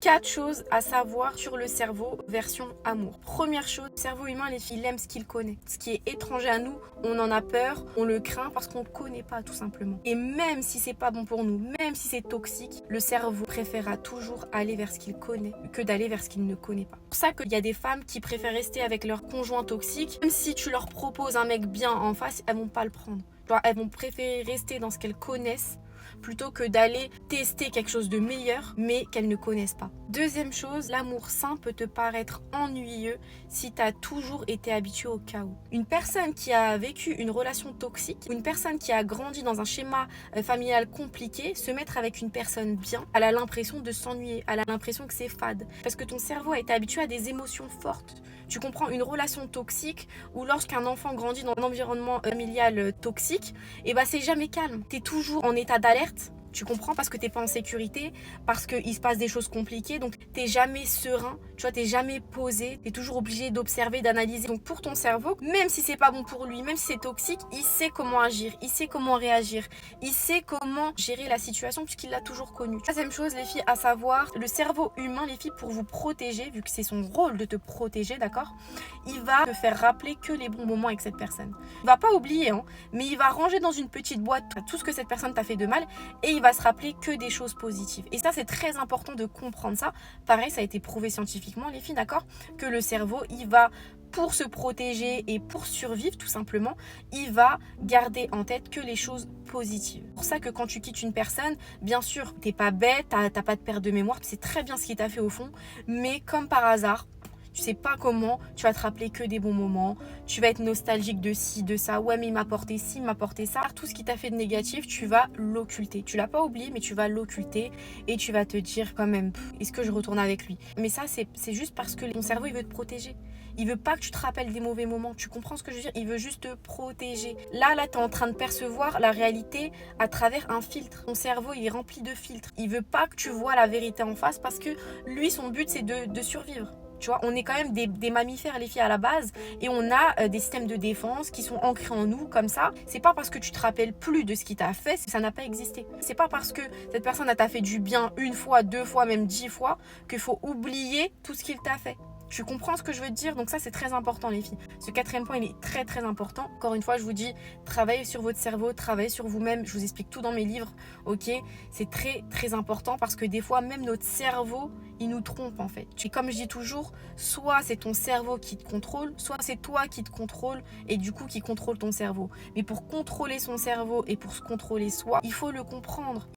4 choses à savoir sur le cerveau version amour. Première chose, le cerveau humain, les filles, il aime ce qu'il connaît. Ce qui est étranger à nous, on en a peur, on le craint parce qu'on ne connaît pas tout simplement. Et même si c'est pas bon pour nous, même si c'est toxique, le cerveau préférera toujours aller vers ce qu'il connaît que d'aller vers ce qu'il ne connaît pas. C'est pour ça qu'il y a des femmes qui préfèrent rester avec leur conjoint toxique. Même si tu leur proposes un mec bien en face, elles vont pas le prendre. Elles vont préférer rester dans ce qu'elles connaissent plutôt que d'aller tester quelque chose de meilleur mais qu'elles ne connaissent pas. Deuxième chose, l'amour sain peut te paraître ennuyeux si tu as toujours été habitué au chaos. Une personne qui a vécu une relation toxique, une personne qui a grandi dans un schéma familial compliqué, se mettre avec une personne bien, elle a l'impression de s'ennuyer, elle a l'impression que c'est fade. Parce que ton cerveau a été habitué à des émotions fortes. Tu comprends, une relation toxique ou lorsqu'un enfant grandit dans un environnement familial toxique, et bah c'est jamais calme. Tu es toujours en état d'alerte. Tu comprends, parce que t'es pas en sécurité, parce qu'il se passe des choses compliquées, donc t'es jamais serein, tu vois, t'es jamais posé, t'es toujours obligé d'observer, d'analyser. Donc pour ton cerveau, même si c'est pas bon pour lui, même si c'est toxique, il sait comment agir, il sait comment réagir, il sait comment gérer la situation puisqu'il l'a toujours connu. Troisième chose, les filles, à savoir, le cerveau humain, les filles, pour vous protéger, vu que c'est son rôle de te protéger, d'accord, il va te faire rappeler que les bons moments avec cette personne. Il va pas oublier, hein, mais il va ranger dans une petite boîte tout ce que cette personne t'a fait de mal et il va se rappeler que des choses positives. Et ça, c'est très important de comprendre ça. Pareil, ça a été prouvé scientifiquement, les filles, d'accord, que le cerveau, il va, pour se protéger et pour survivre tout simplement, il va garder en tête que les choses positives. C'est pour ça que quand tu quittes une personne, bien sûr, t'es pas bête, t'as pas de perte de mémoire, tu sais très bien ce qu'il t'a fait au fond, mais comme par hasard, tu sais pas comment, tu vas te rappeler que des bons moments, tu vas être nostalgique de ci, de ça, ouais mais il m'a apporté ci, il m'a apporté ça. Tout ce qui t'a fait de négatif, tu vas l'occulter. Tu l'as pas oublié, mais tu vas l'occulter et tu vas te dire quand même, est-ce que je retourne avec lui? Mais ça, c'est juste parce que ton cerveau, il veut te protéger. Il veut pas que tu te rappelles des mauvais moments. Tu comprends ce que je veux dire? Il veut juste te protéger. Là, tu es en train de percevoir la réalité à travers un filtre. Ton cerveau, il est rempli de filtres. Il veut pas que tu vois la vérité en face parce que lui, son but, c'est de survivre. Tu vois, on est quand même des mammifères, les filles, à la base, et on a des systèmes de défense qui sont ancrés en nous comme ça. C'est pas parce que tu te rappelles plus de ce qui t'a fait, ça n'a pas existé. C'est pas parce que cette personne t'a fait du bien une fois, 2 fois, même 10 fois, qu'il faut oublier tout ce qu'il t'a fait. Tu comprends ce que je veux te dire? Donc ça, c'est très important, les filles. Ce 4e point, il est très très important. Encore une fois, je vous dis, travaillez sur votre cerveau, travaillez sur vous-même. Je vous explique tout dans mes livres, ok? C'est très très important parce que des fois, même notre cerveau, il nous trompe en fait. Et comme je dis toujours, soit c'est ton cerveau qui te contrôle, soit c'est toi qui te contrôle et du coup qui contrôle ton cerveau. Mais pour contrôler son cerveau et pour se contrôler soi, il faut le comprendre.